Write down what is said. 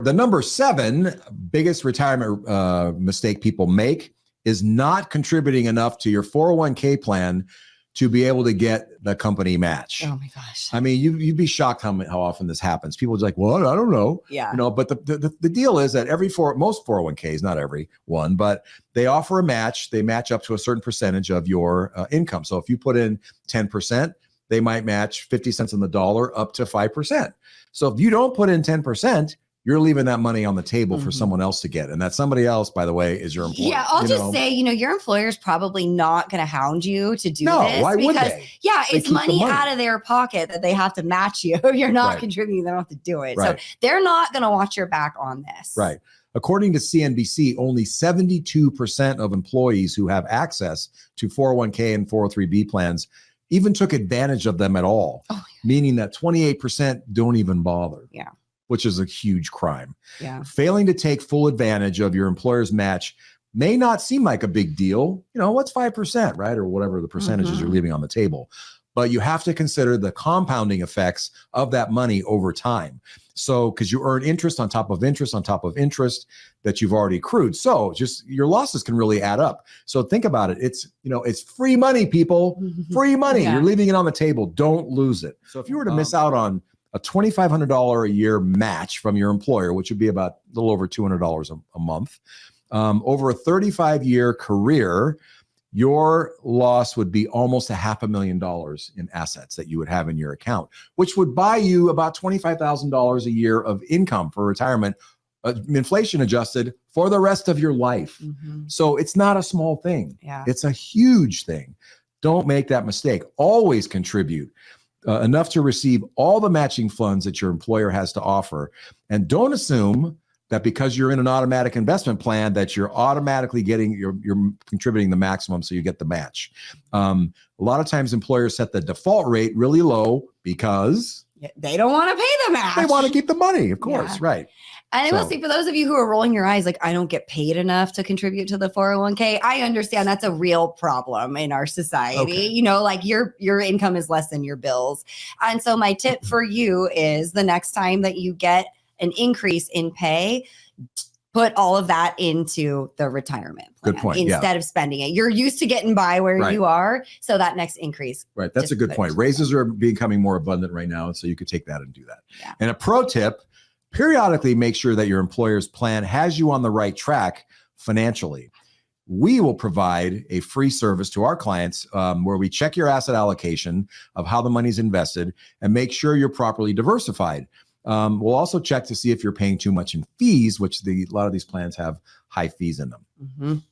The number 7 biggest retirement mistake people make is not contributing enough to your 401k plan to be able to get the company match. Oh my gosh. I mean, you'd be shocked how often this happens. People are like, well, I don't know. Yeah. You know, but the deal is that most 401ks, not every one, but they offer a match. They match up to a certain percentage of your income. So if you put in 10%, they might match 50 cents on the dollar up to 5%. So if you don't put in 10%, you're leaving that money on the table for someone else to get. And that somebody else, by the way, is your employer. Yeah, I'll just say, your employer's probably not going to hound you to do this. Why would they? Yeah, They it's keep the money out of their pocket that they have to match you. You're not contributing, they don't have to do it. Right. So they're not going to watch your back on this. Right. According to CNBC, only 72% of employees who have access to 401k and 403b plans even took advantage of them at all, meaning that 28% don't even bother. Yeah. Which is a huge crime. Yeah. Failing to take full advantage of your employer's match may not seem like a big deal. What's 5%, right? Or whatever the percentages you're leaving on the table. But you have to consider the compounding effects of that money over time. So, because you earn interest on top of interest on top of interest that you've already accrued. So just your losses can really add up. So think about it. It's free money, people. Free money. Yeah. You're leaving it on the table. Don't lose it. So if you were to miss out on a $2,500 a year match from your employer, which would be about a little over $200 a month, over a 35-year career, your loss would be almost $500,000 in assets that you would have in your account, which would buy you about $25,000 a year of income for retirement, inflation adjusted, for the rest of your life. So it's not a small thing. Yeah. It's a huge thing. Don't make that mistake. Always contribute enough to receive all the matching funds that your employer has to offer. And don't assume that because you're in an automatic investment plan that you're automatically getting, you're contributing the maximum so you get the match. A lot of times employers set the default rate really low because they don't want to pay the match. They want to keep the money, of course, right. And I will say, for those of you who are rolling your eyes, like, I don't get paid enough to contribute to the 401k. I understand that's a real problem in our society. Like your income is less than your bills. And so my tip for you is the next time that you get an increase in pay, put all of that into the retirement plan. Good point. Instead of spending it. You're used to getting by where you are. So that next increase. Right. That's a good point. Raises are becoming more abundant right now. So you could take that and do that. Yeah. And a pro tip, periodically make sure that your employer's plan has you on the right track financially. We will provide a free service to our clients where we check your asset allocation of how the money's invested and make sure you're properly diversified. We'll also check to see if you're paying too much in fees, which a lot of these plans have high fees in them.